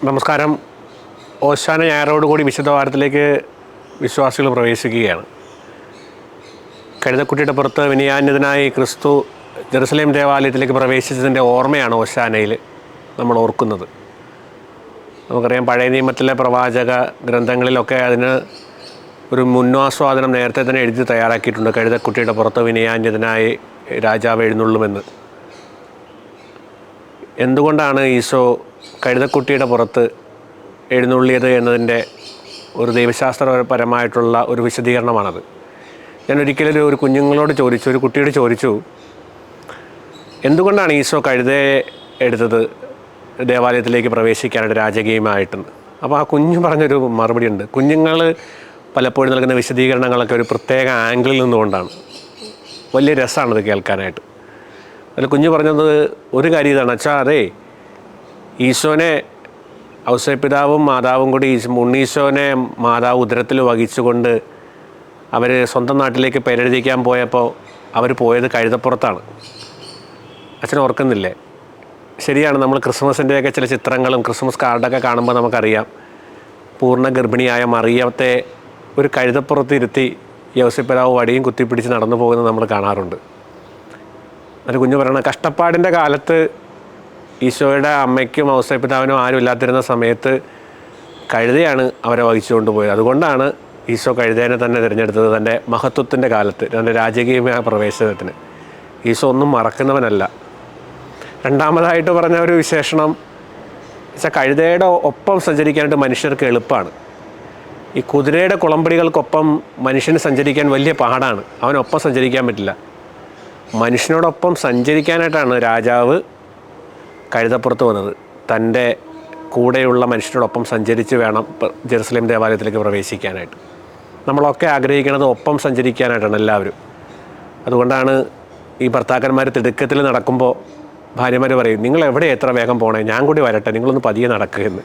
നമസ്കാരം. ഓശാന ഞായറോടുകൂടി വിശുദ്ധ വാരത്തിലേക്ക് വിശ്വാസികൾ പ്രവേശിക്കുകയാണ്. കഴുതക്കുട്ടിയുടെ പുറത്ത് വിനയാന്യതനായി ക്രിസ്തു ജെറുസലേം ദേവാലയത്തിലേക്ക് പ്രവേശിച്ചതിൻ്റെ ഓർമ്മയാണ് ഓശാനയിൽ നമ്മൾ ഓർക്കുന്നത്. നമുക്കറിയാം, പഴയ നിയമത്തിലെ പ്രവാചക ഗ്രന്ഥങ്ങളിലൊക്കെ അതിന് ഒരു മുന്നാസ്വാദനം നേരത്തെ തന്നെ എഴുതി തയ്യാറാക്കിയിട്ടുണ്ട്. കഴുതക്കുട്ടിയുടെ പുറത്ത് വിനയാന്യതനായി രാജാവ് എഴുന്നള്ളുമെന്ന്. എന്തുകൊണ്ടാണ് ഈശോ കഴുതക്കുട്ടിയുടെ പുറത്ത് എഴുന്നള്ളിയത് എന്നതിൻ്റെ ഒരു ദൈവശാസ്ത്രപരമായിട്ടുള്ള ഒരു വിശദീകരണമാണത്. ഞാൻ ഒരിക്കലും ഒരു കുഞ്ഞുങ്ങളോട് ചോദിച്ചു, ഒരു കുട്ടിയോട് ചോദിച്ചു, എന്തുകൊണ്ടാണ് ഈശോ കഴുതയെ എടുത്തത് ദേവാലയത്തിലേക്ക് പ്രവേശിക്കാനായിട്ട് രാജകീയമായിട്ടെന്ന്. അപ്പോൾ ആ കുഞ്ഞു പറഞ്ഞൊരു മറുപടി ഉണ്ട്. കുഞ്ഞുങ്ങൾ പലപ്പോഴും നൽകുന്ന വിശദീകരണങ്ങളൊക്കെ ഒരു പ്രത്യേക ആംഗിളിൽ നിന്നുകൊണ്ടാണ്. വലിയ രസമാണത് കേൾക്കാനായിട്ട്. അതിൽ കുഞ്ഞു പറഞ്ഞത് ഒരു കാര്യം ഇതാണ് വെച്ചാൽ, അതേ ഈശോനെ ഔസേപ്പിതാവും മാതാവും കൂടി ഉണ്ണീശോനെ മാതാവ് ഉദരത്തിൽ വഹിച്ചുകൊണ്ട് അവർ സ്വന്തം നാട്ടിലേക്ക് പേരെഴുതിക്കാൻ പോയപ്പോൾ അവർ പോയത് കഴുതപ്പുറത്താണ്. അച്ഛൻ ഓർക്കുന്നില്ലേ? ശരിയാണ്. നമ്മൾ ക്രിസ്മസിൻ്റെയൊക്കെ ചില ചിത്രങ്ങളും ക്രിസ്മസ് കാർഡൊക്കെ കാണുമ്പോൾ നമുക്കറിയാം, പൂർണ്ണ ഗർഭിണിയായ മറിയത്തെ ഒരു കഴുതപ്പുറത്ത് ഇരുത്തി ഔസേപ്പിതാവ് വടിയും കുത്തിപ്പിടിച്ച് നടന്നു പോകുന്നത് നമ്മൾ കാണാറുണ്ട്. ഒരു കുഞ്ഞു പറയണ, കഷ്ടപ്പാടിൻ്റെ കാലത്ത് ഈശോയുടെ അമ്മയ്ക്കും ഔസേപ്പിതാവിനും ആരും ഇല്ലാതിരുന്ന സമയത്ത് കഴുതയാണ് അവരെ വഹിച്ചുകൊണ്ട് പോയത്. അതുകൊണ്ടാണ് ഈശോ കഴുതേനെ തന്നെ തിരഞ്ഞെടുത്തത് തൻ്റെ മഹത്വത്തിൻ്റെ കാലത്ത്, തൻ്റെ രാജകീയമായ പ്രവേശനത്തിന്. ഈശോ ഒന്നും മറക്കുന്നവനല്ല. രണ്ടാമതായിട്ട് പറഞ്ഞ ഒരു വിശേഷണം വെച്ചാൽ, കഴുതയുടെ ഒപ്പം സഞ്ചരിക്കാനായിട്ട് മനുഷ്യർക്ക് എളുപ്പമാണ്. ഈ കുതിരയുടെ കുളമ്പടികൾക്കൊപ്പം മനുഷ്യന് സഞ്ചരിക്കാൻ വലിയ പാടാണ്. അവനൊപ്പം സഞ്ചരിക്കാൻ പറ്റില്ല. മനുഷ്യനോടൊപ്പം സഞ്ചരിക്കാനായിട്ടാണ് രാജാവ് കഴുതപ്പുറത്ത് വന്നത്. തൻ്റെ കൂടെയുള്ള മനുഷ്യരോടൊപ്പം സഞ്ചരിച്ച് വേണം ജെറുസലേം ദേവാലയത്തിലേക്ക് പ്രവേശിക്കാനായിട്ട്. നമ്മളൊക്കെ ആഗ്രഹിക്കുന്നത് ഒപ്പം സഞ്ചരിക്കാനായിട്ടാണ് എല്ലാവരും. അതുകൊണ്ടാണ് ഈ ഭർത്താക്കന്മാർ തിടുക്കത്തിൽ നടക്കുമ്പോൾ ഭാര്യമാർ പറയും, നിങ്ങൾ എവിടെ എത്ര വേഗം പോകണേ, ഞാൻ കൂടി വരട്ടെ, നിങ്ങളൊന്ന് പതിയെ നടക്കുകയെന്ന്.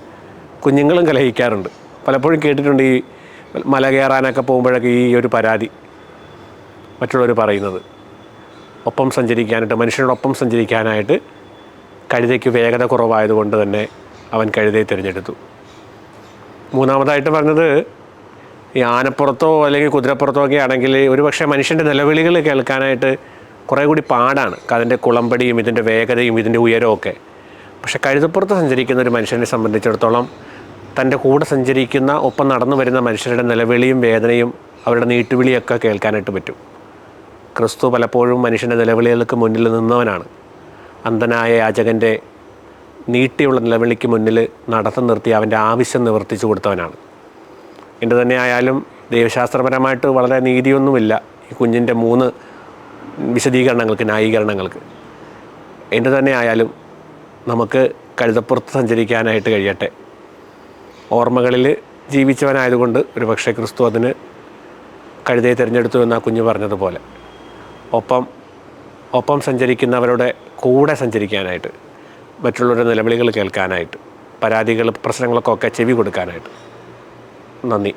കുഞ്ഞുങ്ങളും കലഹിക്കാറുണ്ട്. പലപ്പോഴും കേട്ടിട്ടുണ്ട് ഈ മല കയറാനൊക്കെ പോകുമ്പോഴൊക്കെ ഈ ഒരു പരാതി മറ്റുള്ളവർ പറയുന്നത്. ഒപ്പം സഞ്ചരിക്കാനായിട്ട്, മനുഷ്യനോടൊപ്പം സഞ്ചരിക്കാനായിട്ട് കഴുതയ്ക്ക് വേഗത കുറവായതുകൊണ്ട് തന്നെ അവൻ കഴുതയെ തിരഞ്ഞെടുത്തു. മൂന്നാമതായിട്ട് പറഞ്ഞത്, ഈ ആനപ്പുറത്തോ അല്ലെങ്കിൽ കുതിരപ്പുറത്തോ ഒക്കെ ആണെങ്കിൽ ഒരുപക്ഷെ മനുഷ്യൻ്റെ നിലവിളികൾ കേൾക്കാനായിട്ട് കുറേ കൂടി പാടാണ്. അതിൻ്റെ കുളമ്പടിയും ഇതിൻ്റെ വേഗതയും ഇതിൻ്റെ ഉയരവും ഒക്കെ. പക്ഷെ കഴുതപ്പുറത്ത് സഞ്ചരിക്കുന്ന ഒരു മനുഷ്യനെ സംബന്ധിച്ചിടത്തോളം തൻ്റെ കൂടെ സഞ്ചരിക്കുന്ന ഒപ്പം നടന്നു വരുന്ന മനുഷ്യരുടെ നിലവിളിയും വേദനയും അവരുടെ നീട്ടുവിളിയൊക്കെ കേൾക്കാനായിട്ട് പറ്റും. ക്രിസ്തു പലപ്പോഴും മനുഷ്യൻ്റെ നിലവിളികൾക്ക് മുന്നിൽ നിന്നവനാണ്. അന്ധനായ യാചകൻ്റെ നീട്ടിയുള്ള നിലവിളിക്ക് മുന്നിൽ നടത്തം നിർത്തി അവൻ്റെ ആവശ്യം നിവർത്തിച്ചു കൊടുത്തവനാണ്. എൻ്റെ തന്നെ ആയാലും ദൈവശാസ്ത്രപരമായിട്ട് വളരെ നീതിയൊന്നുമില്ല ഈ കുഞ്ഞിൻ്റെ 3 വിശദീകരണങ്ങൾക്ക്, ന്യായീകരണങ്ങൾക്ക്. എൻ്റെ തന്നെ ആയാലും നമുക്ക് കഴുതപ്പുറത്ത് സഞ്ചരിക്കാനായിട്ട് കഴിയട്ടെ. ഓർമ്മകളിൽ ജീവിച്ചവനായതുകൊണ്ട് ഒരു പക്ഷേ ക്രിസ്തു അതിന് കഴുതയെ തിരഞ്ഞെടുത്തു എന്ന് ആ കുഞ്ഞ് പറഞ്ഞതുപോലെ ഒപ്പം സഞ്ചരിക്കുന്നവരുടെ കൂടെ സഞ്ചരിക്കാനായിട്ട്, മറ്റുള്ളവരുടെ നിലവിളികൾ കേൾക്കാനായിട്ട്, പരാതികൾ പ്രശ്നങ്ങൾക്കൊക്കെ ചെവി കൊടുക്കാനായിട്ട്. നന്ദി.